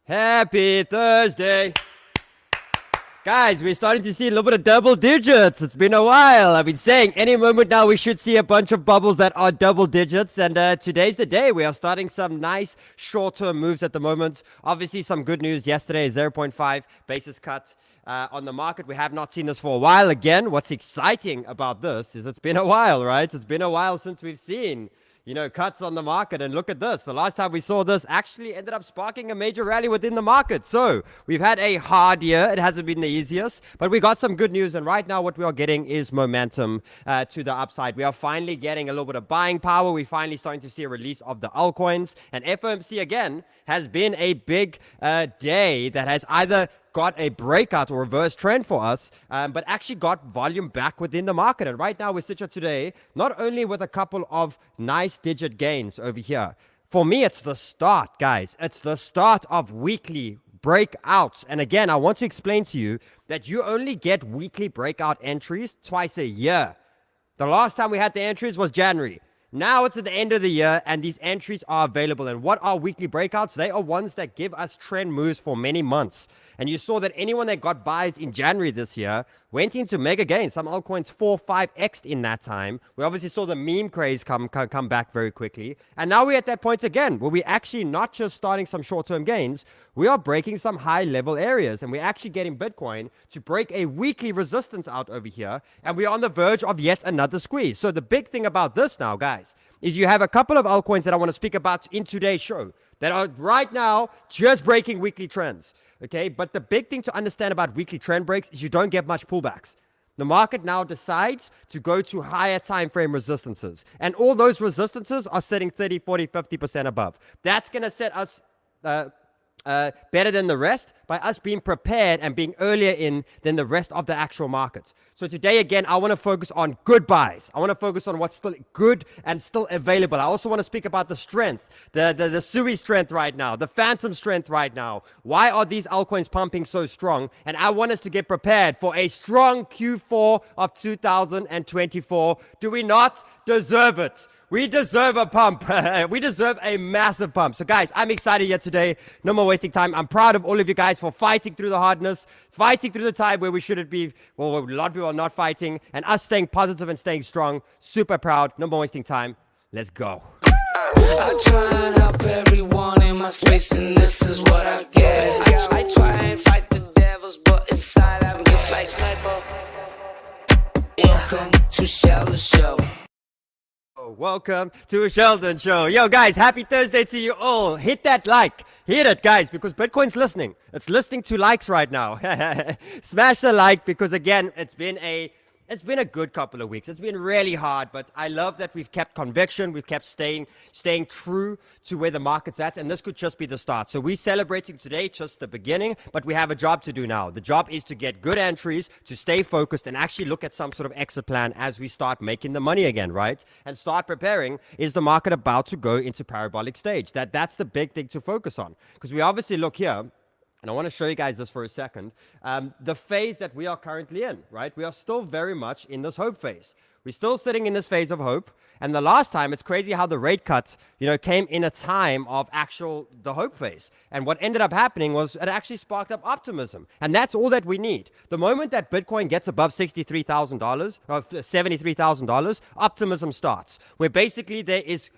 Happy Thursday. Guys, we're starting to see a little bit of double digits. It's been a while. I've been saying any moment now we should see a bunch of bubbles that are double digits. And today's the day. We are starting some nice short-term moves at the moment. Obviously, some good news yesterday, 0.5 basis cut on the market. We have not seen this for a while. Again, what's exciting about this is it's been a while, right? It's been a while since we've seen cuts on the market. And look at this. The last time we saw this actually ended up sparking a major rally within the market. So we've had a hard year. It hasn't been the easiest, but we got some good news. And right now what we are getting is momentum to the upside. We are finally getting a little bit of buying power. We're finally starting to see a release of the altcoins. And FOMC again has been a big day that has either got a breakout or reverse trend for us, but actually got volume back within the market. And right now we sit here today, not only with a couple of nice digit gains over here. For me, it's the start, guys. It's the start of weekly breakouts. And again, I want to explain to you that you only get weekly breakout entries twice a year. The last time we had the entries was January. Now it's at the end of the year and these entries are available. And what are weekly breakouts? They are ones that give us trend moves for many months. And you saw that anyone that got buys in January this year went into mega gains. Some altcoins 4-5x'd in that time. We obviously saw the meme craze come back very quickly. And now we're at that point again where we're actually not just starting some short-term gains, we are breaking some high-level areas. And we're actually getting Bitcoin to break a weekly resistance out over here. And we're on the verge of yet another squeeze. So the big thing about this now, guys, is you have a couple of altcoins that I want to speak about in today's show that are right now just breaking weekly trends. Okay, but the big thing to understand about weekly trend breaks is you don't get much pullbacks. The market now decides to go to higher time frame resistances. And all those resistances are sitting 30, 40, 50% above. That's going to set us better than the rest by us being prepared and being earlier in than the rest of the actual markets. So today, again, I want to focus on good buys. I want to focus on what's still good and still available. I also want to speak about the strength, the 𝗬𝗢 strength right now, the phantom strength right now. Why are these altcoins pumping so strong? And I want us to get prepared for a strong Q4 of 2024. Do we not deserve it? We deserve a pump. We deserve a massive pump. So guys, I'm excited here today. No more wasting time. I'm proud of all of you guys for fighting through the hardness, fighting through the time where we shouldn't be, well, a lot of people are not fighting, and us staying positive and staying strong. Super proud. No more wasting time. Let's go. I try and help everyone in my space, and this is what I get. I try and fight the devils, but inside I'm just like sniper. Welcome to Sheldon Show. Welcome to Sheldon Show. Yo, guys, happy Thursday to you all. Hit that like. Hit it, guys, because Bitcoin's listening. It's listening to likes right now. Smash the like because, again, it's been a good couple of weeks. It's been really hard, but I love that we've kept conviction. We've kept staying true to where the market's at, and this could just be the start. So we're celebrating today, just the beginning, but we have a job to do now. The job is to get good entries, to stay focused, and actually look at some sort of exit plan as we start making the money again, right? And start preparing. Is the market about to go into parabolic stage? That's the big thing to focus on, because we obviously look here. And I want to show you guys this for a second. The phase that we are currently in, right? We are still very much in this hope phase. We're still sitting in this phase of hope. And the last time, it's crazy how the rate cuts, came in a time of the hope phase. And what ended up happening was it actually sparked up optimism. And that's all that we need. The moment that Bitcoin gets above $63,000 or $73,000, optimism starts. Where basically there is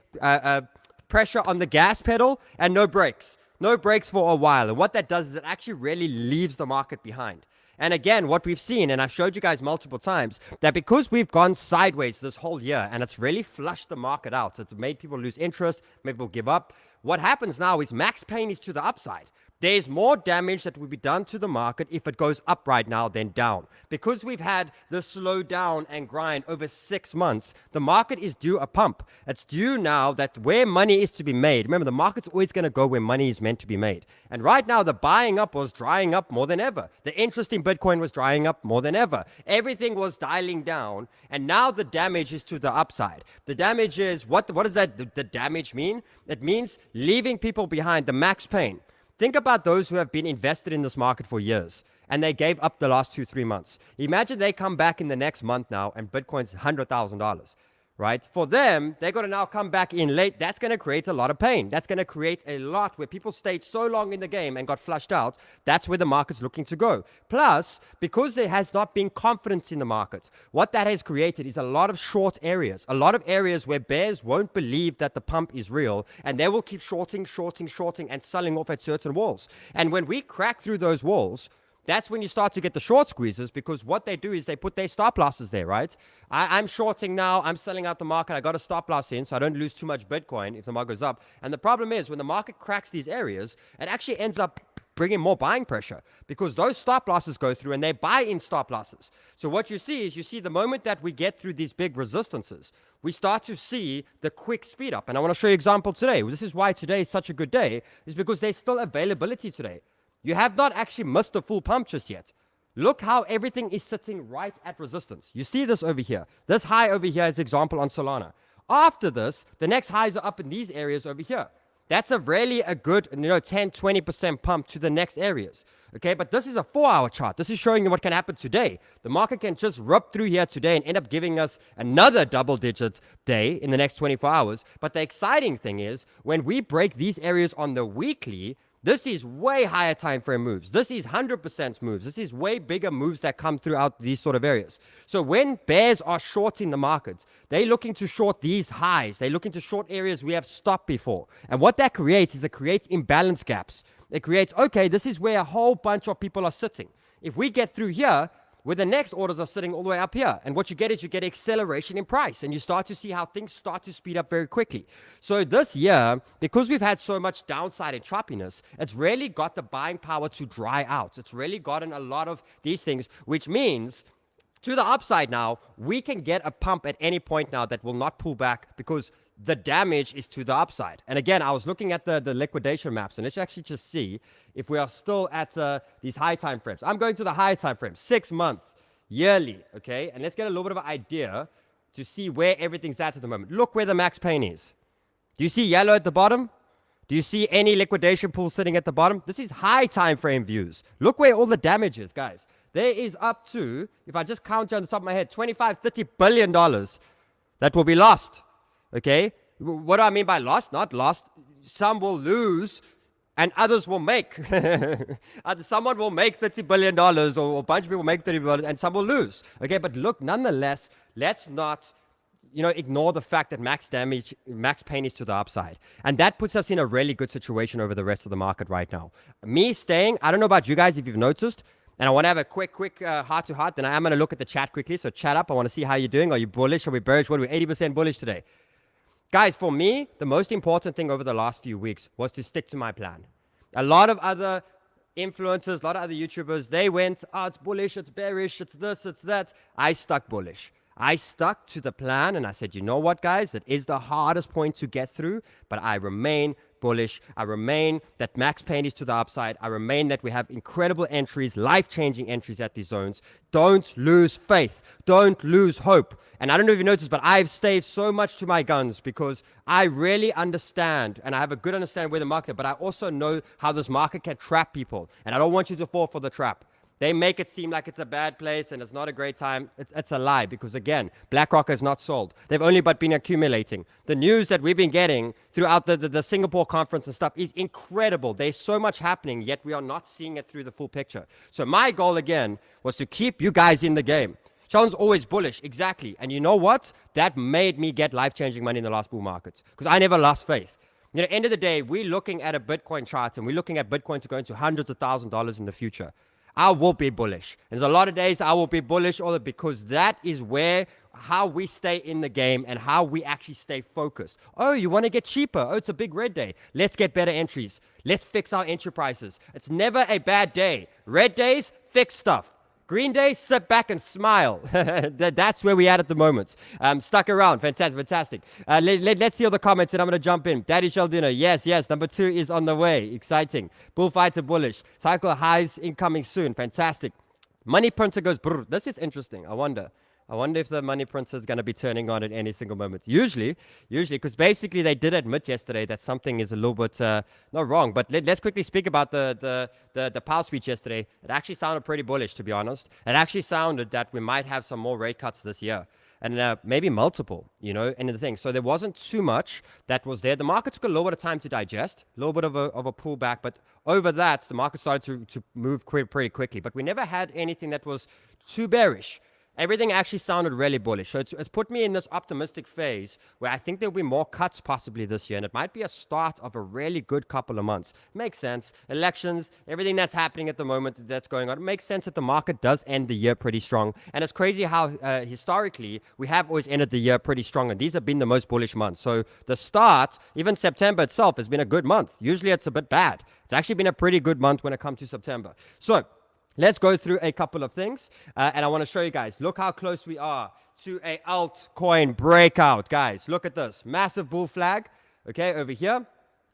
pressure on the gas pedal and no brakes. No breaks for a while. And what that does is it actually really leaves the market behind. And again, what we've seen, and I've showed you guys multiple times, that because we've gone sideways this whole year and it's really flushed the market out, it's made people lose interest, made people give up. What happens now is max pain is to the upside. There's more damage that will be done to the market if it goes up right now than down. Because we've had the slow down and grind over 6 months, the market is due a pump. It's due now that where money is to be made. Remember, the market's always going to go where money is meant to be made. And right now, the buying up was drying up more than ever. The interest in Bitcoin was drying up more than ever. Everything was dialing down. And now the damage is to the upside. The damage is, what does the damage mean? It means leaving people behind, the max pain. Think about those who have been invested in this market for years and they gave up the last 2-3 months. Imagine they come back in the next month now and Bitcoin's $100,000. right? For them, they're going to now come back in late. That's going to create a lot of pain. That's going to create a lot where people stayed so long in the game and got flushed out. That's where the market's looking to go. Plus, because there has not been confidence in the market, what that has created is a lot of short areas, a lot of areas where bears won't believe that the pump is real, and they will keep shorting, and selling off at certain walls. And when we crack through those walls, that's when you start to get the short squeezes, because what they do is they put their stop losses there, right? I'm shorting now. I'm selling out the market. I got a stop loss in so I don't lose too much Bitcoin if the market goes up. And the problem is when the market cracks these areas, it actually ends up bringing more buying pressure because those stop losses go through and they buy in stop losses. So what you see is the moment that we get through these big resistances, we start to see the quick speed up. And I want to show you an example today. This is why today is such a good day, is because there's still availability today. You have not actually missed the full pump just yet. Look how everything is sitting right at resistance. You see this over here. This high over here is example on Solana. After this, the next highs are up in these areas over here. That's a really a good 10-20% pump to the next areas. Okay, but this is a 4-hour chart. This is showing you what can happen today. The market can just rub through here today and end up giving us another double digits day in the next 24 hours. But the exciting thing is when we break these areas on the weekly, this is way higher time frame moves. This is 100% moves. This is way bigger moves that come throughout these sort of areas. So when bears are shorting the markets, they're looking to short these highs. They're looking to short areas we have stopped before. And what that creates is it creates imbalance gaps. It creates, okay, this is where a whole bunch of people are sitting. If we get through here, where the next orders are sitting all the way up here. And what you get is you get acceleration in price. And you start to see how things start to speed up very quickly. So this year, because we've had so much downside and choppiness, it's really got the buying power to dry out. It's really gotten a lot of these things, which means to the upside now, we can get a pump at any point now that will not pull back because the damage is to the upside. And again, I was looking at the liquidation maps, and let's actually just see if we are still at these high time frames. I'm going to the high time frame, 6 month, yearly, okay? And let's get a little bit of an idea to see where everything's at the moment. Look where the max pain is. Do you see yellow at the bottom? Do you see any liquidation pool sitting at the bottom? This is high time frame views. Look where all the damage is, guys. There is up to, if I just count on the top of my head, $25-30 billion that will be lost. Okay, what do I mean by lost? Not lost. Some will lose and others will make. Someone will make $30 billion or a bunch of people will make $30 billion and some will lose. Okay, but look, nonetheless, let's not ignore the fact that max pain is to the upside. And that puts us in a really good situation over the rest of the market right now. Me staying, I don't know about you guys if you've noticed, and I want to have a quick heart-to-heart, then I am going to look at the chat quickly. So chat up. I want to see how you're doing. Are you bullish? Are we bearish? What are we, 80% bullish today? Guys, for me, the most important thing over the last few weeks was to stick to my plan. A lot of other influencers, a lot of other YouTubers, they went, oh, it's bullish, it's bearish, it's this, it's that. I stuck bullish. I stuck to the plan and I said, you know what, guys? It is the hardest point to get through, but I remain bullish. I remain that max pain is to the upside. I remain that we have incredible entries, life-changing entries at these zones. Don't lose faith. Don't lose hope. And I don't know if you noticed, but I've stayed so much to my guns because I really understand and I have a good understanding where the market, but I also know how this market can trap people. And I don't want you to fall for the trap. They make it seem like it's a bad place and it's not a great time. It's a lie because, again, BlackRock has not sold. They've only but been accumulating. The news that we've been getting throughout the Singapore conference and stuff is incredible. There's so much happening, yet we are not seeing it through the full picture. So my goal, again, was to keep you guys in the game. Sheldon's always bullish, exactly. And you know what? That made me get life-changing money in the last bull markets because I never lost faith. At the end of the day, we're looking at a Bitcoin chart and we're looking at Bitcoin to go into hundreds of thousands of dollars in the future. I will be bullish. And there's a lot of days I will be bullish because that is how we stay in the game and how we actually stay focused. Oh, you want to get cheaper? Oh, it's a big red day. Let's get better entries. Let's fix our entry prices. It's never a bad day. Red days, fix stuff. Green day, sit back and smile. That's where we're at the moment. Stuck around. Fantastic. Let's see all the comments and I'm going to jump in. Daddy Sheldon, yes. Number 2 is on the way. Exciting. Bullfights are bullish. Cycle highs incoming soon. Fantastic. Money printer goes brr. This is interesting. I wonder if the money printer is going to be turning on at any single moment. Usually, because basically they did admit yesterday that something is a little bit not wrong. But let's quickly speak about the Powell speech yesterday. It actually sounded pretty bullish, to be honest. It actually sounded that we might have some more rate cuts this year. and maybe multiple, you know, and the thing. So there wasn't too much that was there. The market took a little bit of time to digest, a little bit of a pullback, but over that, the market started to move pretty quickly. But we never had anything that was too bearish. Everything actually sounded really bullish. So it's put me in this optimistic phase where I think there'll be more cuts possibly this year. And it might be a start of a really good couple of months. Makes sense. Elections, everything that's happening at the moment that's going on. It makes sense that the market does end the year pretty strong. And it's crazy how historically we have always ended the year pretty strong. And these have been the most bullish months. So the start, even September itself, has been a good month. Usually it's a bit bad. It's actually been a pretty good month when it comes to September. So let's go through a couple of things, and I want to show you guys. Look how close we are to a altcoin breakout, guys. Look at this. Massive bull flag, okay, over here.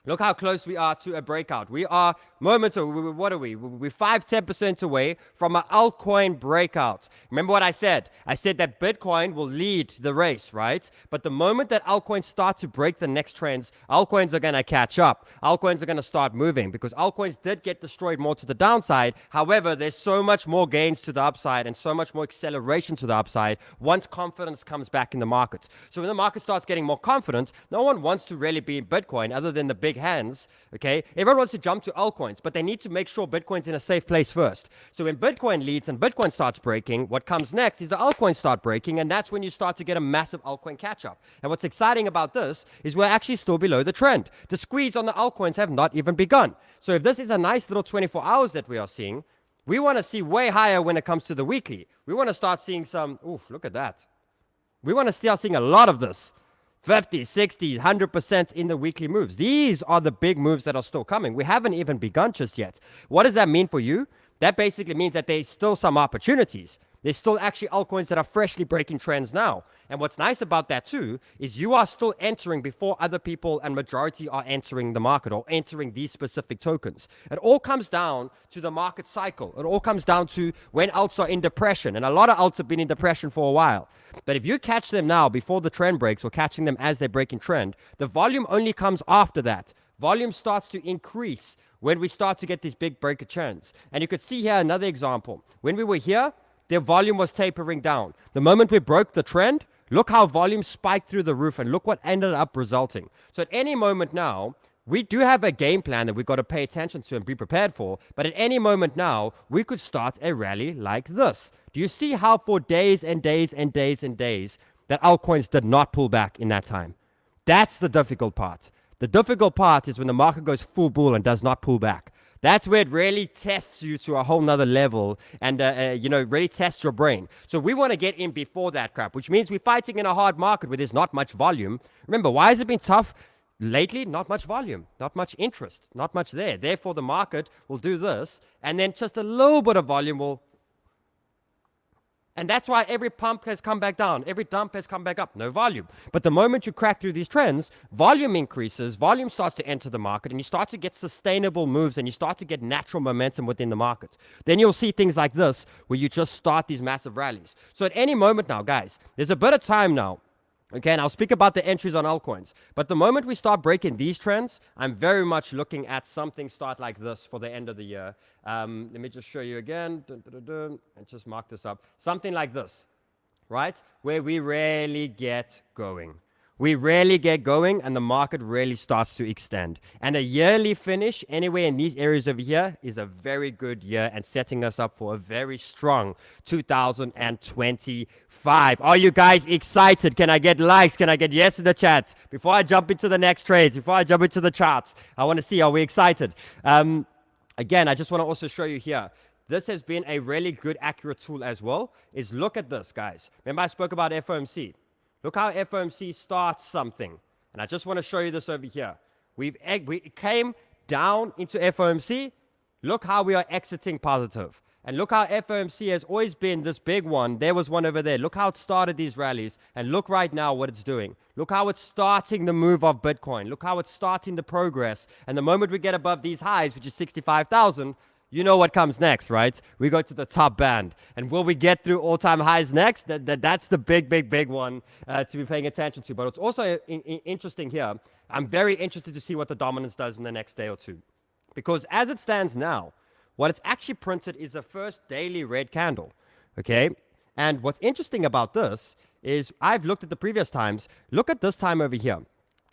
Look how close we are to a breakout. We are moments away. What are we? We're 5-10% away from an altcoin breakout. Remember what I said? I said that Bitcoin will lead the race, right? But the moment that altcoins start to break the next trends, altcoins are going to catch up. Altcoins are going to start moving because altcoins did get destroyed more to the downside. However, there's so much more gains to the upside and so much more acceleration to the upside once confidence comes back in the market. So when the market starts getting more confident, no one wants to really be in Bitcoin other than the big hands, okay? Everyone wants to jump to altcoins, but they need to make sure Bitcoin's in a safe place first. So when Bitcoin leads and Bitcoin starts breaking, what comes next is the altcoins start breaking, and that's when you start to get a massive altcoin catch-up. And what's exciting about this is we're actually still below the trend. The squeeze on the altcoins have not even begun. So if this is a nice little 24 hours that we are seeing, we want to see way higher when it comes to the weekly. We want to start seeing some, oof, look at that. We want to start seeing a lot of this. 50, 60, 100% in the weekly moves. These are the big moves that are still coming. We haven't even begun just yet. What does that mean for you? That basically means that there's still some opportunities. There's still actually altcoins that are freshly breaking trends now. And what's nice about that too is you are still entering before other people and majority are entering the market or entering these specific tokens. It all comes down to the market cycle. It all comes down to when alts are in depression. And a lot of alts have been in depression for a while. But if you catch them now before the trend breaks or catching them as they're breaking trend, the volume only comes after that. Volume starts to increase when we start to get these big breaker trends. And you could see here another example. When we were here, their volume was tapering down. The moment we broke the trend, look how volume spiked through the roof and look what ended up resulting. So at any moment now, we do have a game plan that we've got to pay attention to and be prepared for. But at any moment now, we could start a rally like this. Do you see how for days and days and days and days that altcoins did not pull back in that time? That's the difficult part. The difficult part is when the market goes full bull and does not pull back. That's where it really tests you to a whole nother level and, really tests your brain. So we want to get in before that crap, which means we're fighting in a hard market where there's not much volume. Remember, why has it been tough? Lately, not much volume, not much interest, not much there. Therefore, the market will do this, and then just a little bit of volume will... And that's why every pump has come back down. Every dump has come back up. No volume. But the moment you crack through these trends, volume increases, volume starts to enter the market, and you start to get sustainable moves, and you start to get natural momentum within the market. Then you'll see things like this, where you just start these massive rallies. So at any moment now, guys, there's a bit of time now. Okay, and I'll speak about the entries on altcoins. But the moment we start breaking these trends, I'm very much looking at something start like this for the end of the year. Let me just show you again. And just mark this up. Something like this, right? Where we really get going. We really get going and the market really starts to extend. And a yearly finish anywhere in these areas over here is a very good year and setting us up for a very strong 2025. Are you guys excited? Can I get likes? Can I get yes in the chat? Before I jump into the next trades, before I jump into the charts, I want to see, are we excited? Again, I just want to also show you here. This has been a really good, accurate tool as well. Is look at this, guys. Remember I spoke about FOMC. Look how FOMC starts something. And I just want to show you this over here. We came down into FOMC. Look how we are exiting positive. And look how FOMC has always been this big one. There was one over there. Look how it started these rallies. And look right now what it's doing. Look how it's starting the move of Bitcoin. Look how it's starting the progress. And the moment we get above these highs, which is 65,000, you know what comes next, right? We go to the top band. And will we get through all-time highs next? That's the big one to be paying attention to. But it's also interesting here. I'm very interested to see what the dominance does in the next day or two. Because as it stands now, what it's actually printed is the first daily red candle, okay? And what's interesting about this is I've looked at the previous times. Look at this time over here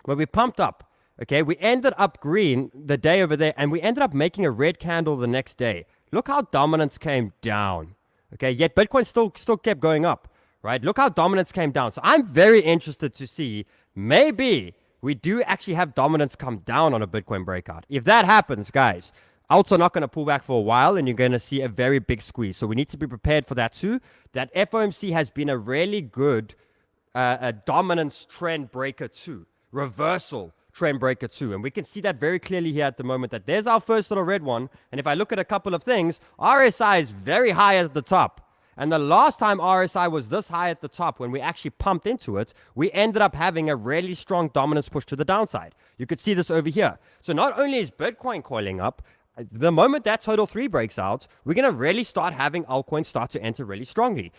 where we pumped up. Okay, we ended up green the day over there, and we ended up making a red candle the next day. Look how dominance came down. Okay, yet Bitcoin still kept going up, right? Look how dominance came down. So I'm very interested to see, maybe we do actually have dominance come down on a Bitcoin breakout. If that happens, guys, alts are not going to pull back for a while, and you're going to see a very big squeeze. So we need to be prepared for that too. That FOMC has been a really good a dominance trend breaker too. Reversal trend breaker too. And we can see that very clearly here at the moment, that there's our first little red one. And if I look at a couple of things, RSI is very high at the top. And the last time RSI was this high at the top, when we actually pumped into it, we ended up having a really strong dominance push to the downside. You could see this over here. So not only is Bitcoin coiling up, the moment that total 3 breaks out, we're going to really start having altcoins start to enter really strongly.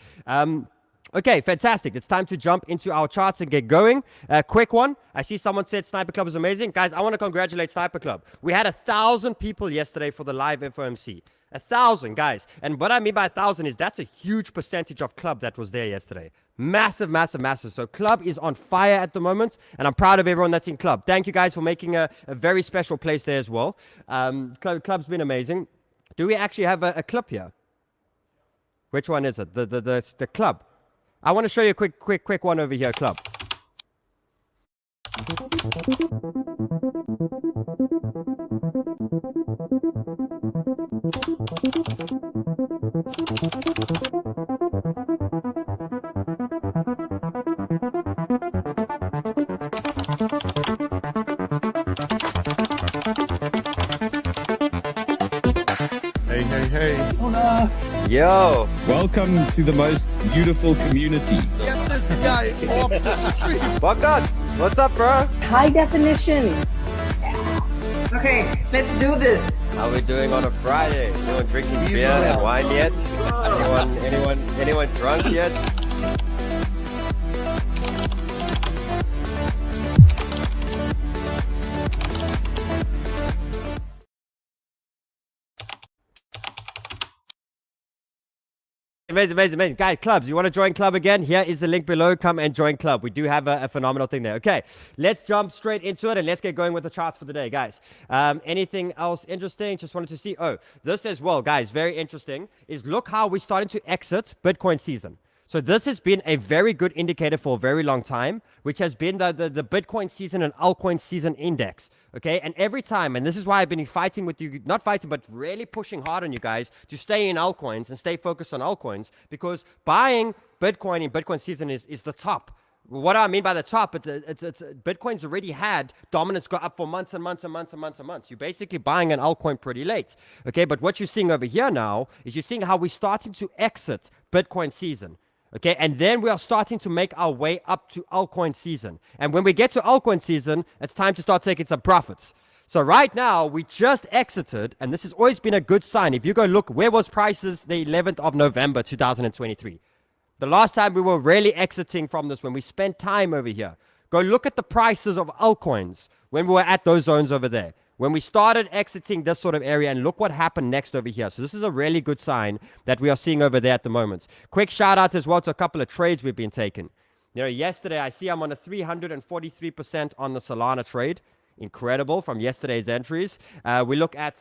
Okay, fantastic. It's time to jump into our charts and get going. Quick one. I see someone said Sniper Club is amazing. Guys, I want to congratulate Sniper Club. We had 1,000 people yesterday for the live FOMC. 1,000, guys. And what I mean by 1,000 is that's a huge percentage of club that was there yesterday. Massive, massive, massive. So club is on fire at the moment, and I'm proud of everyone that's in club. Thank you guys for making a very special place there as well. Club's been amazing. Do we actually have a clip here? Which one is it? The club. I want to show you a quick one over here, club. Hey. Hola. Yo. Welcome to the most beautiful community. Get this guy off the street. Bakat, what's up, bro? High definition. Okay, let's do this. How we doing on a Friday? Anyone drinking beer and wine yet? Anyone drunk yet? Amazing. Guys, clubs, you want to join club again? Here is the link below. Come and join club. We do have a phenomenal thing there. Okay, let's jump straight into it and let's get going with the charts for the day, guys. Anything else interesting? Just wanted to see. Oh, this as well, guys, very interesting, is look how we're starting to exit Bitcoin season. So this has been a very good indicator for a very long time, which has been the Bitcoin season and altcoin season index. Okay, and every time, and this is why I've been fighting with you, not fighting, but really pushing hard on you guys to stay in altcoins and stay focused on altcoins, because buying Bitcoin in Bitcoin season is the top. What do I mean by the top? It's Bitcoin's already had dominance go up for months and months and months and months and months. You're basically buying an altcoin pretty late. Okay, but what you're seeing over here now is you're seeing how we're starting to exit Bitcoin season. Okay, and then we are starting to make our way up to altcoin season. And when we get to altcoin season, it's time to start taking some profits. So right now, we just exited, and this has always been a good sign. If you go look, where was prices the 11th of November, 2023? The last time we were really exiting from this, when we spent time over here. Go look at the prices of altcoins when we were at those zones over there. When we started exiting this sort of area, and look what happened next over here. So this is a really good sign that we are seeing over there at the moment. Quick shout out as well to a couple of trades we've been taking. You know, yesterday I see I'm on a 343% on the Solana trade. Incredible from yesterday's entries. We look at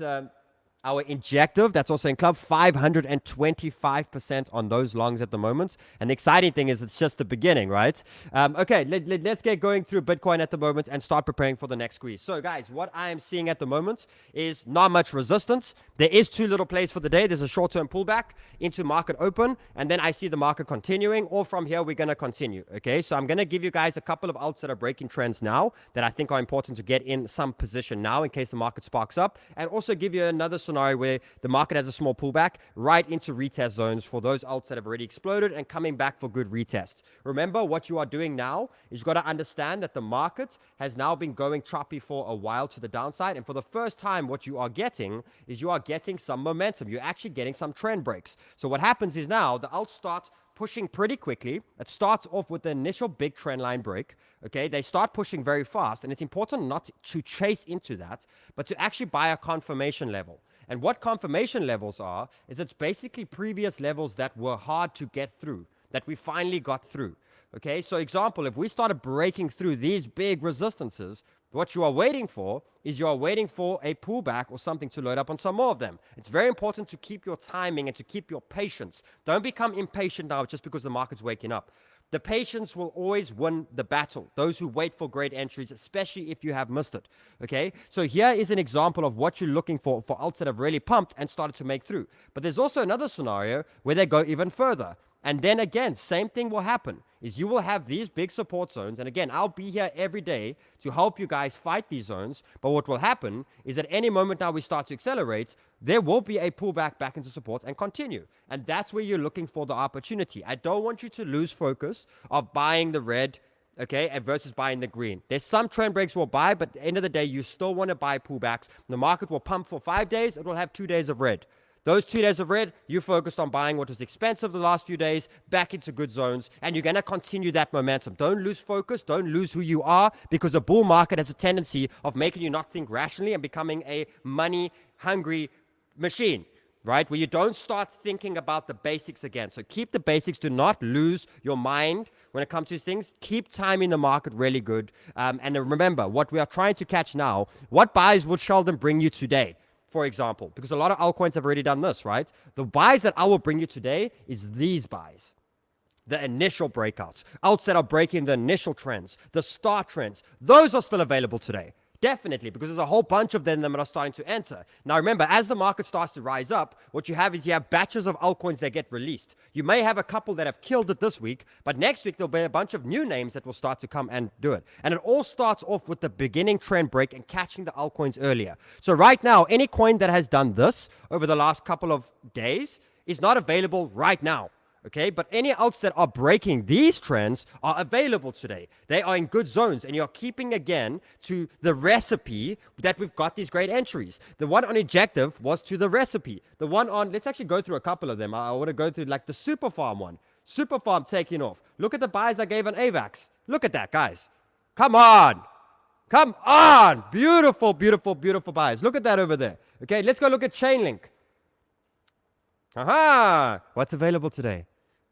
our injective, that's also in club, 525% on those longs at the moment. And the exciting thing is it's just the beginning, right? Okay, let's get going through Bitcoin at the moment and start preparing for the next squeeze. So guys, what I am seeing at the moment is not much resistance. There is 2 little plays for the day. There's a short-term pullback into market open, and then I see the market continuing, or from here we're going to continue. Okay, so I'm going to give you guys a couple of alts that are breaking trends now that I think are important to get in some position now in case the market sparks up, and also give you another scenario where the market has a small pullback right into retest zones for those alts that have already exploded and coming back for good retests. Remember, what you are doing now is you've got to understand that the market has now been going choppy for a while to the downside, and for the first time what you are getting is you are getting some momentum. You're actually getting some trend breaks. So what happens is now the alts start pushing pretty quickly. It starts off with the initial big trend line break. Okay, they start pushing very fast, and it's important not to chase into that, but to actually buy a confirmation level. And what confirmation levels are, is it's basically previous levels that were hard to get through, that we finally got through. Okay, so example, if we started breaking through these big resistances, what you are waiting for is you are waiting for a pullback or something to load up on some more of them. It's very important to keep your timing and to keep your patience. Don't become impatient now just because the market's waking up. The patience will always win the battle. Those who wait for great entries, especially if you have missed it. Okay, so here is an example of what you're looking for alts that have really pumped and started to make through. But there's also another scenario where they go even further. And then again, same thing will happen, is you will have these big support zones. And again, I'll be here every day to help you guys fight these zones. But what will happen is at any moment now we start to accelerate, there will be a pullback back into support and continue. And that's where you're looking for the opportunity. I don't want you to lose focus of buying the red, okay, and versus buying the green. There's some trend breaks we'll buy, but at the end of the day, you still want to buy pullbacks. The market will pump for 5 days. It will have 2 days of red. Those 2 days of red, you focused on buying what was expensive the last few days, back into good zones, and you're going to continue that momentum. Don't lose focus. Don't lose who you are, because a bull market has a tendency of making you not think rationally and becoming a money-hungry machine, right? Where you don't start thinking about the basics again. So keep the basics. Do not lose your mind when it comes to these things. Keep timing the market really good. And remember, what we are trying to catch now, what buys will Sheldon bring you today? For example, because a lot of altcoins have already done this, right? The buys that I will bring you today is these buys. The initial breakouts, alts that are breaking the initial trends, the star trends, those are still available today. Definitely, because there's a whole bunch of them that are starting to enter. Now remember, as the market starts to rise up, what you have is you have batches of altcoins that get released. You may have a couple that have killed it this week, but next week there'll be a bunch of new names that will start to come and do it. And it all starts off with the beginning trend break and catching the altcoins earlier. So right now, any coin that has done this over the last couple of days is not available right now. Okay, but any alts that are breaking these trends are available today. They are in good zones, and you're keeping again to the recipe that we've got these great entries. The one on Ejective was to the recipe. The one on, let's actually go through a couple of them. I want to go through like the Super Farm one. Super Farm taking off. Look at the buys I gave on AVAX. Look at that, guys. Come on. Come on. Beautiful, beautiful, beautiful buys. Look at that over there. Okay, let's go look at Chainlink. Aha! What's available today?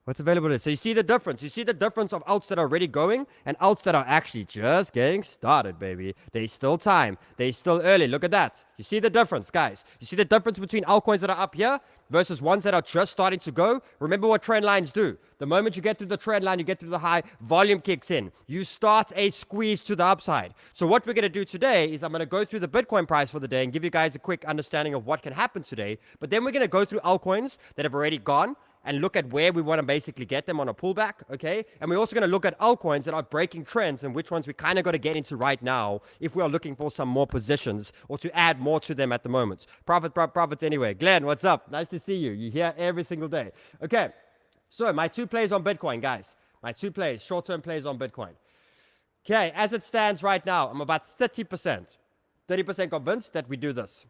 What's available today? So you see the difference. You see the difference of alts that are already going and alts that are actually just getting started, baby. There's still time. They're still early. Look at that. You see the difference, guys. You see the difference between altcoins that are up here versus ones that are just starting to go. Remember what trend lines do. The moment you get through the trend line, you get through the high, volume kicks in. You start a squeeze to the upside. So what we're going to do today is I'm going to go through the Bitcoin price for the day and give you guys a quick understanding of what can happen today. But then we're going to go through altcoins that have already gone and look at where we want to basically get them on a pullback, okay? And we're also going to look at altcoins that are breaking trends and which ones we kind of got to get into right now if we are looking for some more positions or to add more to them at the moment. Profits anyway. Glenn, what's up? Nice to see you. You're here every single day. Okay, so my 2 plays on Bitcoin, guys. My 2 plays, short-term plays on Bitcoin. Okay, as it stands right now, I'm about 30% convinced that we do this.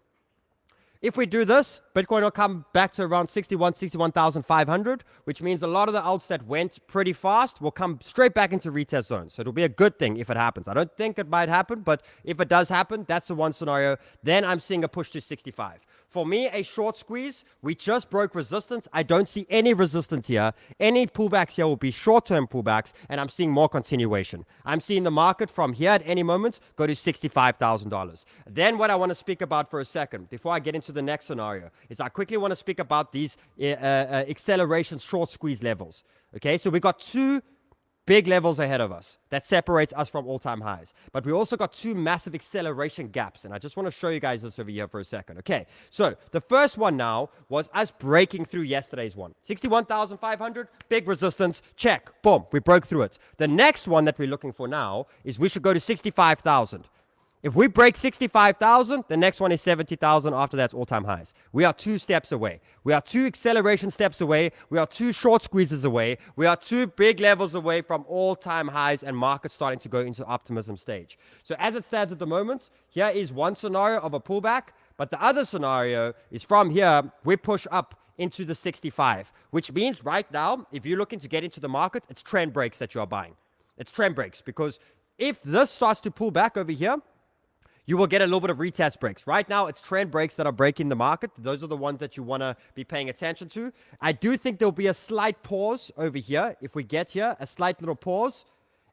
If we do this, Bitcoin will come back to around 61,500, which means a lot of the alts that went pretty fast will come straight back into retest zones. So it'll be a good thing if it happens. I don't think it might happen, but if it does happen, that's the one scenario. Then I'm seeing a push to 65. For me, a short squeeze, we just broke resistance. I don't see any resistance here. Any pullbacks here will be short-term pullbacks, and I'm seeing more continuation. I'm seeing the market from here at any moment go to $65,000. Then what I want to speak about for a second, before I get into the next scenario, is I quickly want to speak about these acceleration short squeeze levels. Okay, so we got 2 big levels ahead of us that separates us from all-time highs. But we also got 2 massive acceleration gaps. And I just want to show you guys this over here for a second. Okay, so the first one now was us breaking through yesterday's one. 61,500, big resistance, check, boom, we broke through it. The next one that we're looking for now is we should go to 65,000. If we break 65,000, the next one is 70,000. After that's all-time highs. We are 2 steps away. We are 2 acceleration steps away. We are 2 short squeezes away. We are 2 big levels away from all-time highs and markets starting to go into optimism stage. So as it stands at the moment, here is one scenario of a pullback. But the other scenario is from here, we push up into the 65, which means right now, if you're looking to get into the market, it's trend breaks that you are buying. It's trend breaks, because if this starts to pull back over here, you will get a little bit of retest breaks. Right now, it's trend breaks that are breaking the market. Those are the ones that you want to be paying attention to. I do think there'll be a slight pause over here. If we get here, a slight little pause,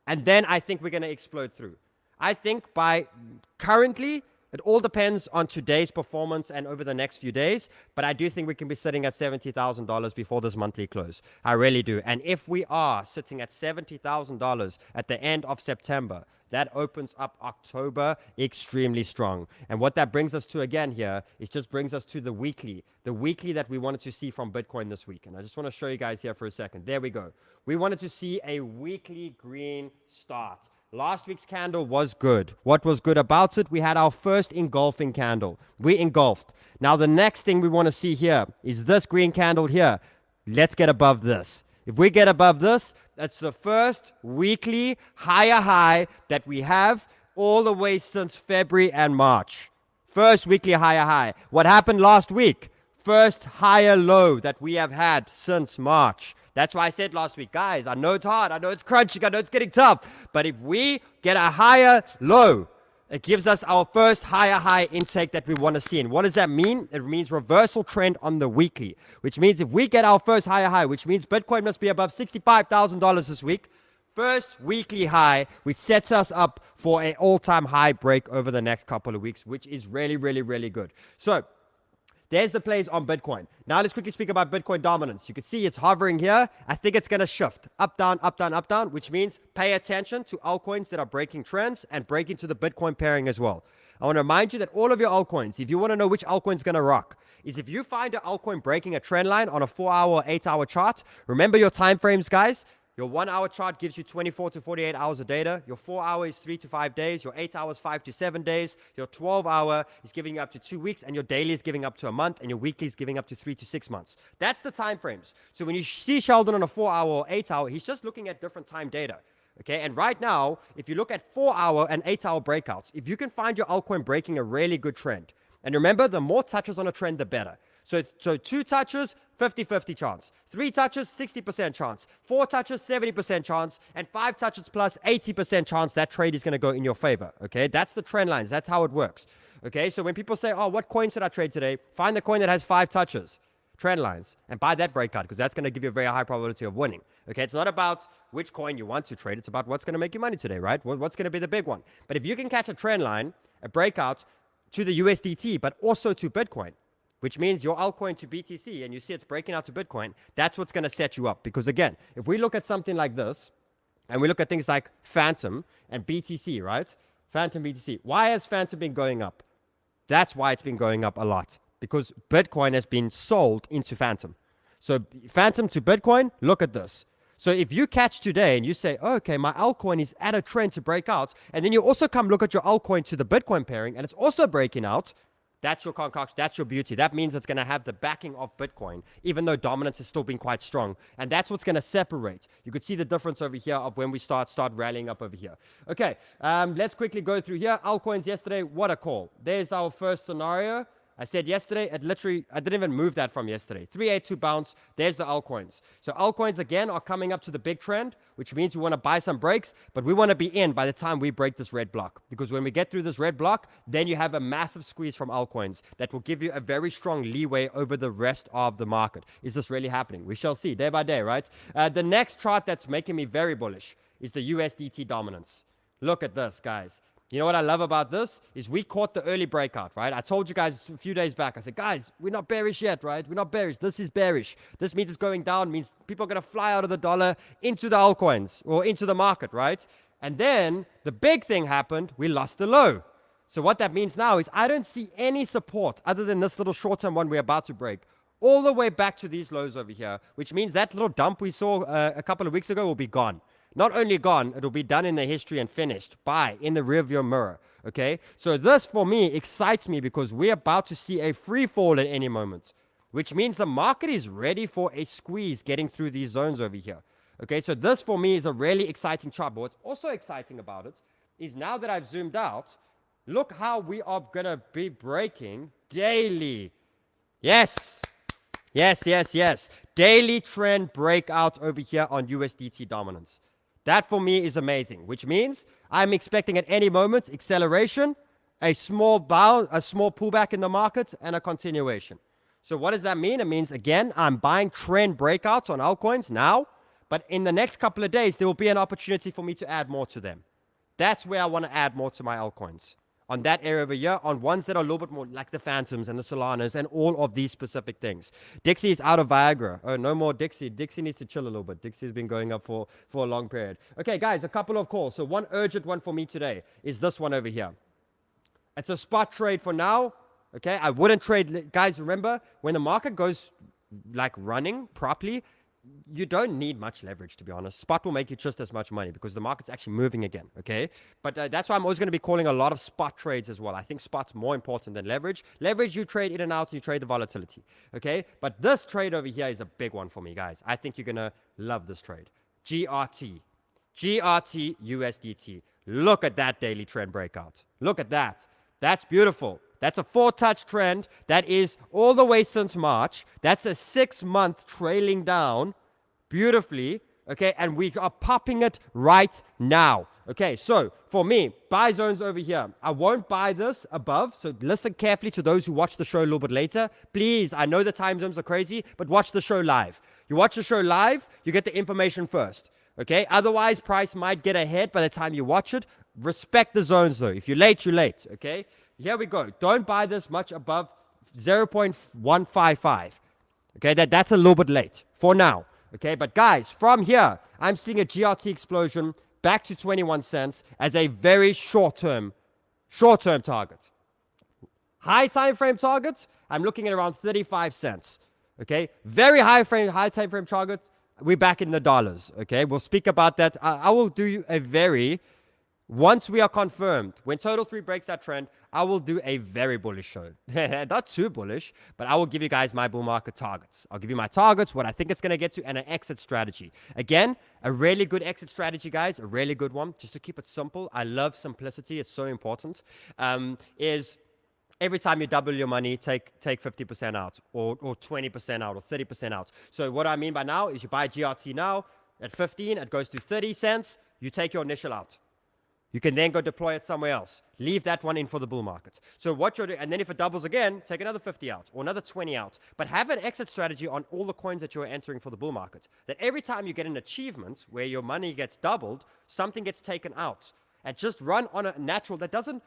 and then I think we're going to explode through. I think by currently, it all depends on today's performance and over the next few days, but I do think we can be sitting at $70,000 before this monthly close. I really do. And if we are sitting at $70,000 at the end of September, that opens up October extremely strong. And what that brings us to again here is just brings us to the weekly that we wanted to see from Bitcoin this week. And I just want to show you guys here for a second. There we go. We wanted to see a weekly green start. Last week's candle was good. What was good about it? We had our first engulfing candle. We engulfed. Now the next thing we want to see here is this green candle here. Let's get above this. If we get above this, that's the first weekly higher high that we have all the way since February and March. First weekly higher high. What happened last week? First higher low that we have had since March. That's why I said last week, guys, I know it's hard, I know it's crunching, I know it's getting tough, but if we get a higher low, it gives us our first higher high intake that we want to see. And what does that mean? It means reversal trend on the weekly, which means if we get our first higher high, which means Bitcoin must be above $65,000 this week, first weekly high, which sets us up for an all-time high break over the next couple of weeks, which is really, really, really good. So there's the plays on Bitcoin. Now let's quickly speak about Bitcoin dominance. You can see it's hovering here. I think it's going to shift up, down, up, down, up, down, which means pay attention to altcoins that are breaking trends and breaking to the Bitcoin pairing as well. I want to remind you that all of your altcoins, if you want to know which altcoin is going to rock, is if you find an altcoin breaking a trend line on a 4-hour or 8-hour chart, remember your time frames, guys. Your 1-hour chart gives you 24 to 48 hours of data. Your 4-hour is 3 to 5 days. Your 8 hours, 5 to 7 days. Your 12-hour is giving you up to 2 weeks. And your daily is giving up to a month. And your weekly is giving up to 3 to 6 months. That's the time frames. So when you see Sheldon on a 4-hour or 8-hour, he's just looking at different time data. Okay, and right now, if you look at 4-hour and 8-hour breakouts, if you can find your altcoin breaking a really good trend, and remember, the more touches on a trend, the better. So 2 touches, 50-50 chance. 3 touches, 60% chance. 4 touches, 70% chance. And 5 touches plus 80% chance that trade is going to go in your favor. Okay, that's the trend lines. That's how it works. Okay, so when people say, oh, what coin should I trade today? Find the coin that has 5 touches, trend lines, and buy that breakout because that's going to give you a very high probability of winning. Okay, it's not about which coin you want to trade. It's about what's going to make you money today, right? What's going to be the big one. But if you can catch a trend line, a breakout to the USDT, but also to Bitcoin, which means your altcoin to BTC, and you see it's breaking out to Bitcoin, that's what's going to set you up. Because again, if we look at something like this, and we look at things like Phantom and BTC, right? Phantom BTC. Why has Phantom been going up? That's why it's been going up a lot. Because Bitcoin has been sold into Phantom. So Phantom to Bitcoin, look at this. So if you catch today and you say, oh, okay, my altcoin is at a trend to break out, and then you also come look at your altcoin to the Bitcoin pairing, and it's also breaking out, that's your concoction, that's your beauty. That means it's going to have the backing of Bitcoin, even though dominance has still been quite strong. And that's what's going to separate. You could see the difference over here of when we start rallying up over here. Okay, let's quickly go through here. Altcoins yesterday, what a call. There's our first scenario. I said yesterday, I didn't even move that from yesterday. 382 bounce, there's the altcoins. So altcoins, again, are coming up to the big trend, which means we want to buy some breaks, but we want to be in by the time we break this red block. Because when we get through this red block, then you have a massive squeeze from altcoins that will give you a very strong leeway over the rest of the market. Is this really happening? We shall see, day by day, right? The next chart that's making me very bullish is the USDT dominance. Look at this, guys. You know what I love about this is we caught the early breakout, right? I told you guys a few days back, I said, guys, we're not bearish yet, right? We're not bearish. This is bearish. This means it's going down, means people are going to fly out of the dollar into the altcoins or into the market, right? And then the big thing happened. We lost the low. So what that means now is I don't see any support other than this little short-term one we're about to break all the way back to these lows over here, which means that little dump we saw a couple of weeks ago will be gone. Not only gone, it'll be done in the history and finished by in the rearview mirror. Okay, so this for me excites me because we're about to see a free fall at any moment, which means the market is ready for a squeeze getting through these zones over here. Okay, so this for me is a really exciting chart. But what's also exciting about it is now that I've zoomed out, look how we are gonna be breaking daily. Yes. Daily trend breakout over here on USDT dominance. That for me is amazing, which means I'm expecting at any moment acceleration a small bounce, a small pullback in the market, and a continuation. So what does that mean? It means, again, I'm buying trend breakouts on altcoins now, but in the next couple of days, there will be an opportunity for me to add more to them. That's where I want to add more to my altcoins. On that area over here, on ones that are a little bit more like the Phantoms and the Solanas and all of these specific things. Dixie is out of Viagra. Oh, no more Dixie. Dixie needs to chill a little bit. Dixie's been going up for a long period. Okay, guys, a couple of calls. So one urgent one for me today is this one over here. It's a spot trade for now. Okay, I wouldn't trade. Guys, remember, when the market goes like running properly, you don't need much leverage, to be honest. Spot will make you just as much money because the market's actually moving again, okay? But that's why I'm always going to be calling a lot of spot trades as well. I think spot's more important than leverage. Leverage, you trade in and out, and you trade the volatility, okay? But this trade over here is a big one for me, guys. I think you're going to love this trade. GRT. GRT USDT. Look at that daily trend breakout. Look at that. That's beautiful. That's a 4-touch trend. That is all the way since March. That's a 6-month trailing down beautifully, okay? And we are popping it right now, okay? So for me, buy zones over here. I won't buy this above, so listen carefully to those who watch the show a little bit later. Please, I know the time zones are crazy, but watch the show live. You watch the show live, you get the information first, okay? Otherwise, price might get ahead by the time you watch it. Respect the zones though. If you're late, you're late, okay? Here we go. Don't buy this much above 0.155. Okay, that's a little bit late for now. Okay, but guys, from here, I'm seeing a GRT explosion back to 21 cents as a very short-term target. High time frame target, I'm looking at around 35 cents. Okay, very high time frame target, we're back in the dollars. Okay, we'll speak about that. I will do once we are confirmed, when Total 3 breaks that trend, I will do a very bullish show. Not too bullish, but I will give you guys my bull market targets. I'll give you my targets, what I think it's going to get to, and an exit strategy. Again, a really good exit strategy, guys, a really good one. Just to keep it simple, I love simplicity. It's so important. Is every time you double your money, take 50% out, or 20% out, or 30% out. So what I mean by now is you buy GRT now at 15, it goes to 30 cents, you take your initial out. You can then go deploy it somewhere else. Leave that one in for the bull market. So what you're doing, and then if it doubles again, take another 50 out or another 20 out. But have an exit strategy on all the coins that you're entering for the bull market. That every time you get an achievement where your money gets doubled, something gets taken out. And just run on a natural, it doesn't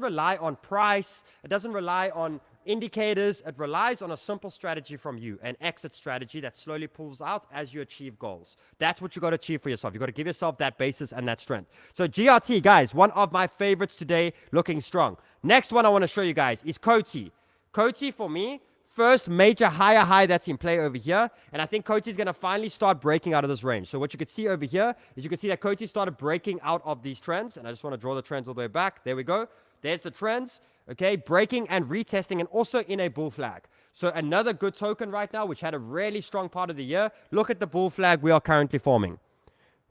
rely on price, it doesn't rely on indicators, it relies on a simple strategy from you, an exit strategy that slowly pulls out as you achieve goals. That's what you got to achieve for yourself. You got to give yourself that basis and that strength. So GRT, guys, one of my favorites today, looking strong. Next one I want to show you guys is 𝗬𝗘. 𝗬𝗘 for me, first major higher high that's in play over here, and I think 𝗬𝗘 is going to finally start breaking out of this range. So what you can see over here is you can see that 𝗬𝗘 started breaking out of these trends, and I just want to draw the trends all the way back. There we go. There's the trends, okay, breaking and retesting, and also in a bull flag. So another good token right now, which had a really strong part of the year. Look at the bull flag we are currently forming.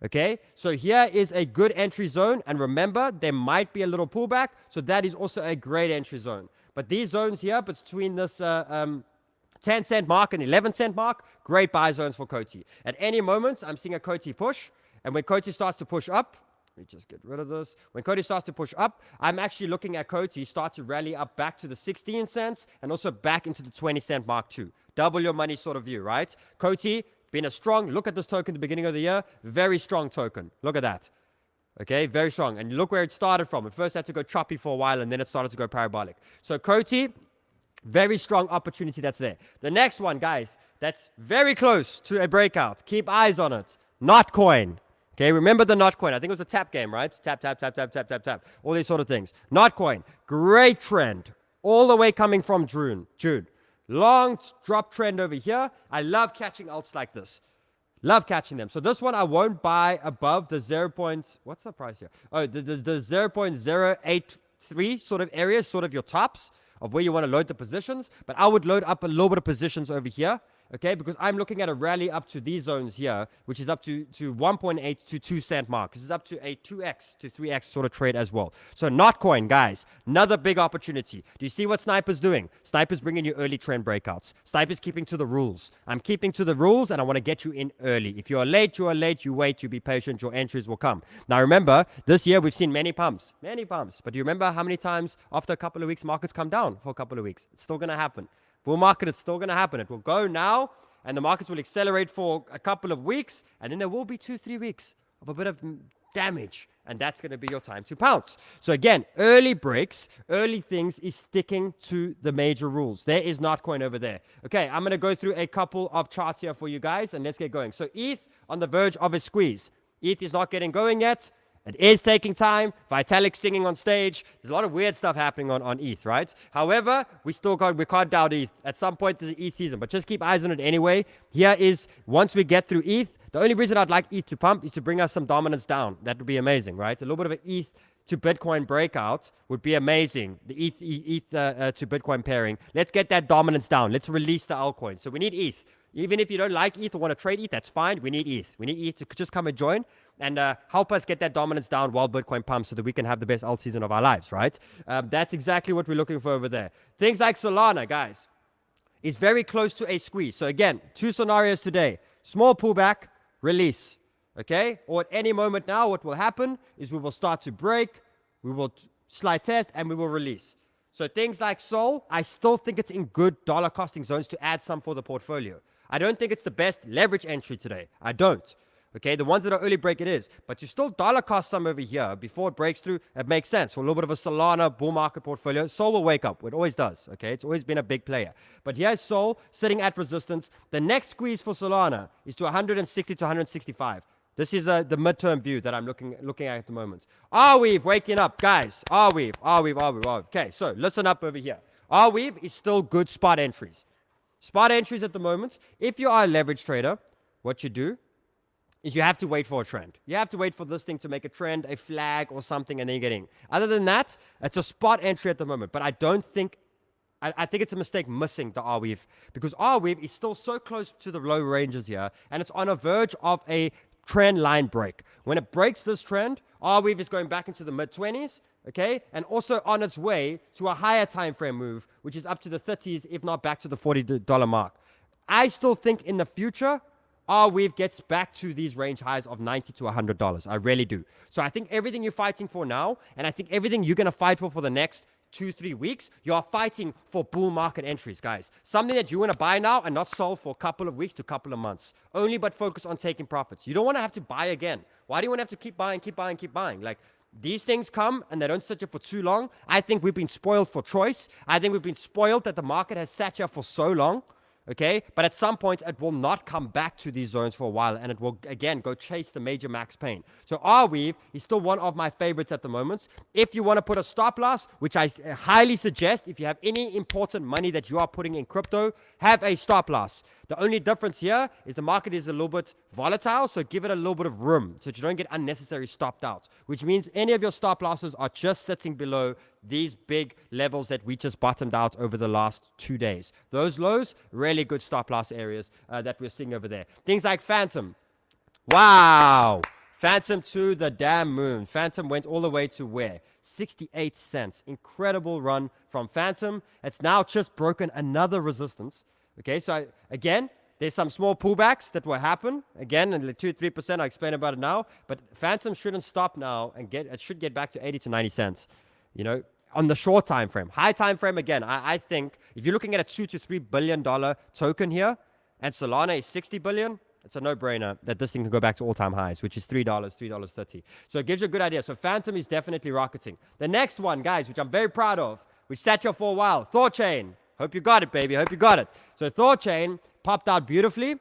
Okay, so here is a good entry zone, and remember, there might be a little pullback, so that is also a great entry zone. But these zones here, between this 10-cent mark and 11-cent mark, great buy zones for 𝗬𝗘. At any moment, I'm seeing a 𝗬𝗘 push, and when 𝗬𝗘 starts to push up, let me just get rid of this. When 𝗬𝗘 starts to push up, I'm actually looking at 𝗬𝗘 start to rally up back to the 16 cents and also back into the 20-cent mark too. Double your money sort of view, right? 𝗬𝗘 been a strong, look at this token at the beginning of the year, very strong token. Look at that. Okay, very strong. And look where it started from. It first had to go choppy for a while, and then it started to go parabolic. So 𝗬𝗘, very strong opportunity that's there. The next one, guys, that's very close to a breakout. Keep eyes on it. 𝗦𝗡𝗜. Okay, remember the 𝗦𝗡𝗜. I think it was a tap game, right? Tap, tap, tap, tap, tap, tap, tap. All these sort of things. 𝗦𝗡𝗜, great trend. All the way coming from June. Long drop trend over here. I love catching alts like this. Love catching them. So this one I won't buy above the 0. What's the price here? Oh, the 0.083 sort of areas, sort of your tops of where you want to load the positions. But I would load up a little bit of positions over here okay? Because I'm looking at a rally up to these zones here, which is up to 1.8 to 2 cent mark. This is up to a 2x to 3x sort of trade as well. So 𝗏𝗏𝗏𝗏, guys, another big opportunity. Do you see what Sniper's doing? Sniper's bringing you early trend breakouts. Sniper's keeping to the rules. I'm keeping to the rules, and I want to get you in early. If you are late, you are late. You wait, you be patient. Your entries will come. Now, remember, this year we've seen many pumps. Many pumps. But do you remember how many times after a couple of weeks markets come down for a couple of weeks? It's still going to happen. Bull market, it's still going to happen. It will go now, and the markets will accelerate for a couple of weeks, and then there will be 2-3 weeks of a bit of damage, and that's going to be your time to pounce. So again, early breaks, early things is sticking to the major rules. There is 𝗏𝗏𝗏𝗏 over there. Okay, I'm going to go through a couple of charts here for you guys, and let's get going. So ETH on the verge of a squeeze. ETH is not getting going yet. It is taking time. 𝗦𝗏𝗏𝗕𝗥 singing on stage. There's a lot of weird stuff happening on ETH, right? However, we can't doubt ETH. At some point, there's an ETH season, but just keep eyes on it anyway. Here is, once we get through ETH, the only reason I'd like ETH to pump is to bring us some dominance down. That would be amazing, right? A little bit of an ETH to Bitcoin breakout would be amazing. The ETH to Bitcoin pairing. Let's get that dominance down. Let's release the altcoin. So we need ETH. Even if you don't like ETH or want to trade ETH, that's fine. We need ETH. We need ETH to just come and join and help us get that dominance down while Bitcoin pumps so that we can have the best alt season of our lives, right? That's exactly what we're looking for over there. Things like Solana, guys, is very close to a squeeze. So again, 2 scenarios today. Small pullback, release, okay? Or at any moment now, what will happen is we will start to break, we will slide test, and we will release. So things like Sol, I still think it's in good dollar costing zones to add some for the portfolio. I don't think it's the best leverage entry today. I don't. Okay, the ones that are early break, it is. But you still dollar cost some over here before it breaks through. It makes sense. For a little bit of a Solana bull market portfolio, Sol will wake up. It always does. Okay, it's always been a big player. But here's Sol sitting at resistance. The next squeeze for Solana is to 160 to 165. This is the midterm view that I'm looking at the moment. 𝗬𝗏𝗡𝗏 waking up, guys. 𝗬𝗏𝗏𝗏𝗏𝗏. Okay, so listen up over here. 𝗬𝗏𝗡𝗏 is still good spot entries. Spot entries at the moment. If you are a leverage trader, what you do is you have to wait for a trend. You have to wait for this thing to make a trend, a flag or something, and then you get in. Other than that, it's a spot entry at the moment. But I don't think, I think it's a mistake missing the 𝗬𝗏𝗡𝗏, because 𝗬𝗏𝗡𝗏 is still so close to the low ranges here, and it's on a verge of a trend line break. When it breaks this trend, 𝗬𝗏𝗡𝗏 is going back into the mid-20s, okay, and also on its way to a higher time frame move, which is up to the 30s, if not back to the $40 mark. I still think in the future, 𝗬𝗏𝗡𝗏 gets back to these range highs of $90 to $100. I really do. So I think everything you're fighting for now, and I think everything you're going to fight for the next 2-3 weeks, you are fighting for bull market entries, guys. Something that you want to buy now and not sell for a couple of weeks to a couple of months. Only but focus on taking profits. You don't want to have to buy again. Why do you want to have to keep buying? Like, these things come and they don't sit here for too long. I think we've been spoiled for choice. I think we've been spoiled that the market has sat here for so long. Okay, but at some point it will not come back to these zones for a while, and it will again go chase the major max pain. So 𝗬𝗏𝗡𝗏 is still one of my favorites at the moment. If you want to put a stop loss, which I highly suggest, if you have any important money that you are putting in crypto, have a stop loss. The only difference here is the market is a little bit volatile, so give it a little bit of room so that you don't get unnecessarily stopped out, which means any of your stop losses are just sitting below these big levels that we just bottomed out over the last 2 days. Those lows, really good stop loss areas that we're seeing over there. Things like Phantom. Wow. Phantom to the damn moon. Phantom went all the way to where? 68 cents. Incredible run from Phantom. It's now just broken another resistance. Okay, so again, there's some small pullbacks that will happen. Again, in the 2-3%, I'll explain about it now. But Phantom shouldn't stop now and it should get back to 80 to 90 cents. You know, on the short time frame. High time frame, again, I think if you're looking at a $2 to $3 billion token here, and Solana is 60 billion, it's a no-brainer that this thing can go back to all-time highs, which is $3, $3.30. So it gives you a good idea. So Phantom is definitely rocketing. The next one, guys, which I'm very proud of, which sat here for a while, THORChain. Hope you got it, baby. Hope you got it. So THORChain popped out beautifully.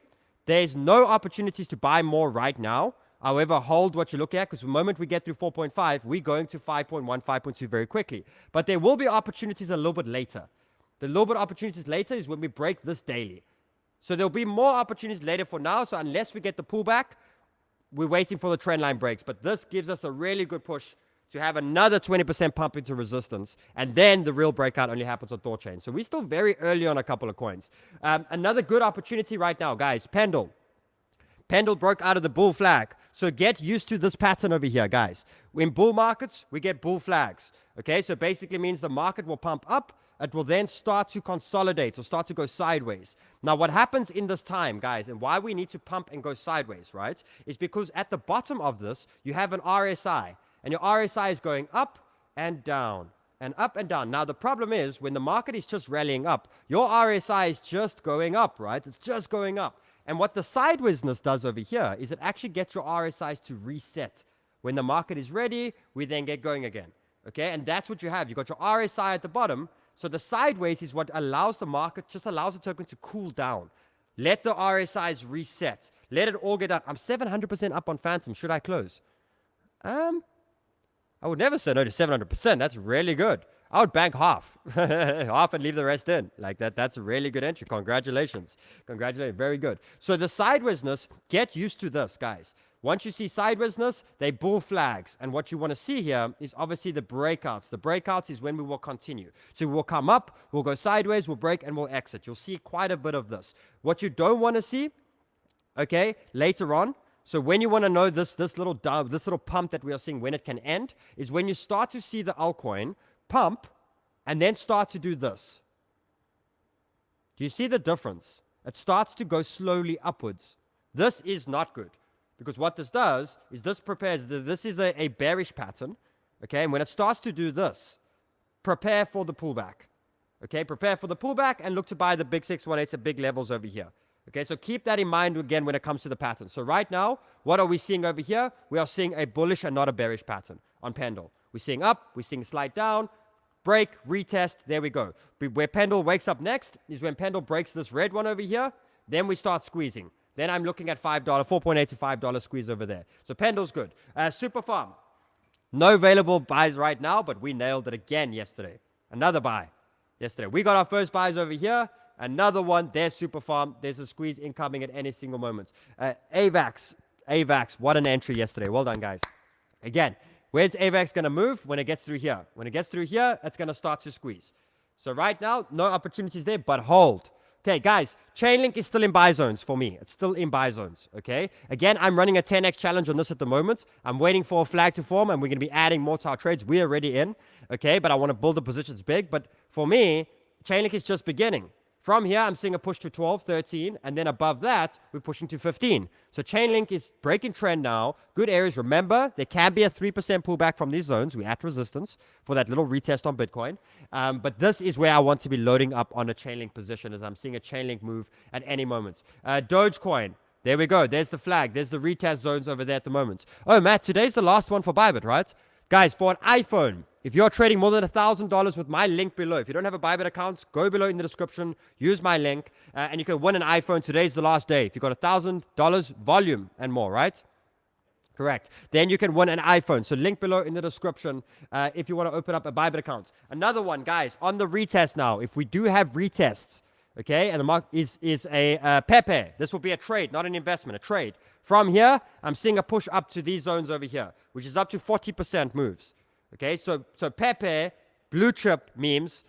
There's no opportunities to buy more right now. However, hold what you're looking at, because the moment we get through 4.5, we're going to 5.1, 5.2 very quickly. But there will be opportunities a little bit later. The little bit opportunities later is when we break this daily. So there'll be more opportunities later for now. So unless we get the pullback, we're waiting for the trend line breaks. But this gives us a really good push to have another 20% pump into resistance, and then the real breakout only happens on Thorchain. So we're still very early on a couple of coins. Another good opportunity right now, guys, Pendle. Pendle broke out of the bull flag. So get used to this pattern over here, guys. In bull markets, we get bull flags. Okay, so basically means the market will pump up. It will then start to consolidate or start to go sideways. Now, what happens in this time, guys, and why we need to pump and go sideways, right, is because at the bottom of this, you have an RSI. And your RSI is going up and down and up and down. Now, the problem is when the market is just rallying up, your RSI is just going up, right? It's just going up. And what the sidewaysness does over here is it actually gets your RSIs to reset. When the market is ready, we then get going again. Okay, and that's what you have. You've got your RSI at the bottom. So the sideways is what allows the market, just allows the token to cool down. Let the RSIs reset. Let it all get up. I'm 700% up on Phantom. Should I close? I would never say no to 700%. That's really good. I would bank half. Half and leave the rest in. Like that. That's a really good entry. Congratulations. Congratulations. Very good. So the sidewaysness, get used to this, guys. Once you see sidewaysness, they bull flags. And what you want to see here is obviously the breakouts. The breakouts is when we will continue. So we'll come up, we'll go sideways, we'll break, and we'll exit. You'll see quite a bit of this. What you don't want to see, okay, later on, so when you want to know this little pump that we are seeing, when it can end, is when you start to see the altcoin pump and then start to do this. Do you see the difference? It starts to go slowly upwards. This is not good. Because what this does is this prepares, this is a bearish pattern, okay? And when it starts to do this, prepare for the pullback, okay? Prepare for the pullback and look to buy the big 618s at big levels over here, okay? So keep that in mind again when it comes to the pattern. So right now, what are we seeing over here? We are seeing a bullish and not a bearish pattern on Pendle. We're seeing up, we're seeing slide down, break, retest, there we go. Where Pendle wakes up next is when Pendle breaks this red one over here, then we start squeezing. Then I'm looking at $5, 4.8 to $5 squeeze over there. So Pendle's good. Super Farm. No available buys right now, but we nailed it again yesterday. Another buy yesterday. We got our first buys over here. Another one. There's Super Farm. There's a squeeze incoming at any single moment. AVAX. What an entry yesterday. Well done, guys. Again, where's AVAX going to move? When it gets through here. When it gets through here, it's going to start to squeeze. So right now, no opportunities there, but hold. Okay, guys, Chainlink is still in buy zones for me. It's still in buy zones, okay? Again, I'm running a 10x challenge on this at the moment. I'm waiting for a flag to form, and we're going to be adding more to our trades. We're already in, okay? But I want to build the positions big. But for me, Chainlink is just beginning. From here, I'm seeing a push to 12, 13, and then above that, we're pushing to 15. So Chainlink is breaking trend now. Good areas. Remember, there can be a 3% pullback from these zones. We're at resistance for that little retest on Bitcoin. But this is where I want to be loading up on a Chainlink position, as I'm seeing a Chainlink move at any moment. Dogecoin. There we go. There's the flag. There's the retest zones over there at the moment. Oh, Matt, today's the last one for ByBit, right? Guys, for an iPhone, if you're trading more than $1,000 with my link below, if you don't have a ByBit account, go below in the description, use my link, and you can win an iPhone. Today's the last day. If you've got $1,000 volume and more, right? Correct. Then you can win an iPhone. So link below in the description if you want to open up a ByBit account. Another one, guys, on the retest now. If we do have retests, okay, and the mark is a 𝗕𝗬𝗕𝗥. This will be a trade, not an investment, a trade. From here, I'm seeing a push up to these zones over here, which is up to 40% moves. Okay, so 𝗕𝗬𝗕𝗥, blue chip memes,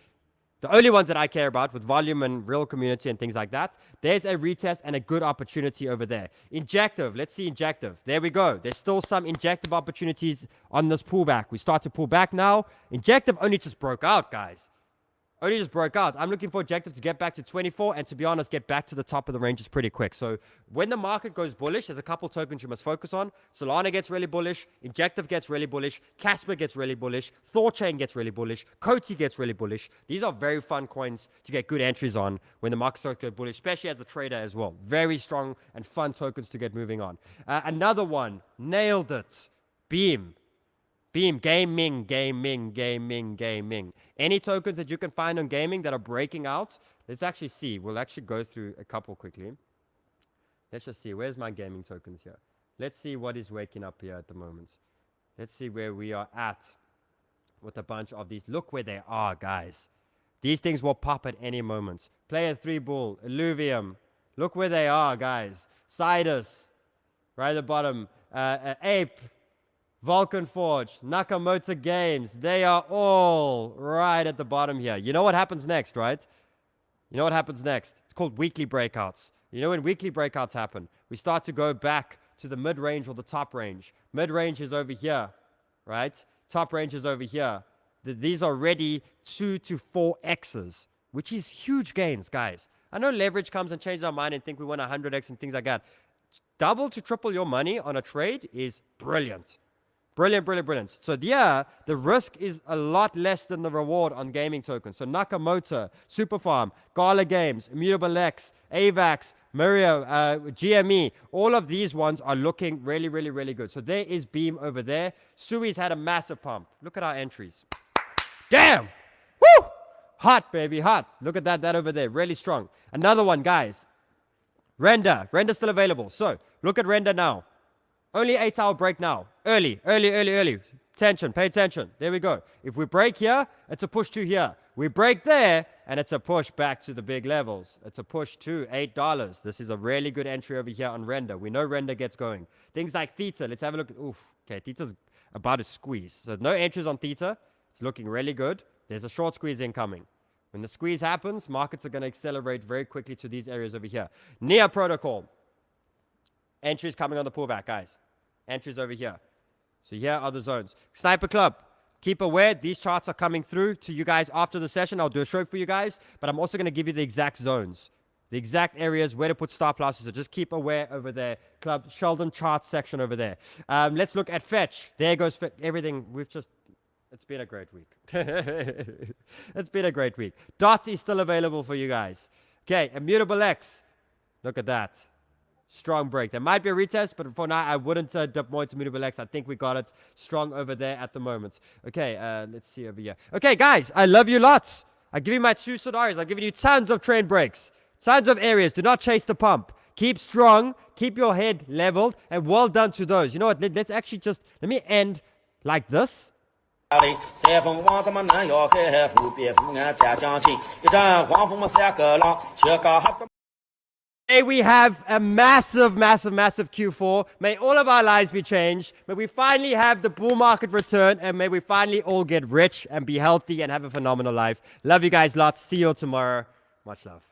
the only ones that I care about with volume and real community and things like that. There's a retest and a good opportunity over there. Injective, let's see Injective. There we go. There's still some Injective opportunities on this pullback. We start to pull back now. Injective only just broke out, guys. Only just broke out. I'm looking for Injective to get back to 24 and, to be honest, get back to the top of the ranges pretty quick. So when the market goes bullish, there's a couple tokens you must focus on. Solana gets really bullish. Injective gets really bullish. Casper gets really bullish. Thorchain gets really bullish. 𝗏𝗘 gets really bullish. These are very fun coins to get good entries on when the market starts to go bullish, especially as a trader as well. Very strong and fun tokens to get moving on. Another one. Nailed it. Beam. Gaming. Any tokens that you can find on gaming that are breaking out, let's actually see. We'll actually go through a couple quickly. Let's just see. Where's my gaming tokens here? Let's see what is waking up here at the moment. Let's see where we are at with a bunch of these. Look where they are, guys. These things will pop at any moment. Player 3 Bull, Illuvium. Look where they are, guys. Sidus, right at the bottom. Ape. Vulcan Forge, Nakamoto Games, they are all right at the bottom here. You know what happens next, right? You know what happens next? It's called weekly breakouts. You know when weekly breakouts happen, we start to go back to the mid-range or the top range. Mid-range is over here, right? Top range is over here. These are already 2 to 4 X's, which is huge gains, guys. I know leverage comes and changes our mind and think we want 100X and things like that. Double to triple your money on a trade is brilliant. Brilliant, brilliant, brilliant. So yeah, the risk is a lot less than the reward on gaming tokens. So Nakamoto, Superfarm, Gala Games, Immutable X, AVAX, Mario, GME, all of these ones are looking really, really, really good. So there is Beam over there. Sui's had a massive pump. Look at our entries. Damn! Woo! Hot, baby, hot. Look at that over there. Really strong. Another one, guys. Render. Render's still available. So look at Render now. Only 8-hour break now. Early. Attention, pay attention. There we go. If we break here, it's a push to here. We break there, and it's a push back to the big levels. It's a push to $8. This is a really good entry over here on Render. We know Render gets going. Things like Theta. Let's have a look. Oof. Okay, Theta's about to squeeze. So no entries on Theta. It's looking really good. There's a short squeeze incoming. When the squeeze happens, markets are going to accelerate very quickly to these areas over here. NEAR Protocol. Entries coming on the pullback, guys. Entries over here. So here are the zones. Sniper Club, keep aware. These charts are coming through to you guys after the session. I'll do a show for you guys, but I'm also going to give you the exact zones, the exact areas where to put stop losses. So just keep aware over there. Club Sheldon chart section over there. Let's look at Fetch. There goes everything. It's been a great week. It's been a great week. DOT is still available for you guys. Okay, Immutable X. Look at that. Strong break. There might be a retest, but for now, I wouldn't dip more into Immutable X. I think we got it strong over there at the moment. Okay, let's see over here. Okay, guys, I love you lots. I give you my 2 scenarios. I've given you tons of trend breaks, tons of areas. Do not chase the pump. Keep strong. Keep your head leveled, and well done to those. You know what? Let's actually let me end like this. May we have a massive, massive, massive Q4. May all of our lives be changed. May we finally have the bull market return, and may we finally all get rich and be healthy and have a phenomenal life. Love you guys lots. See you all tomorrow. Much love.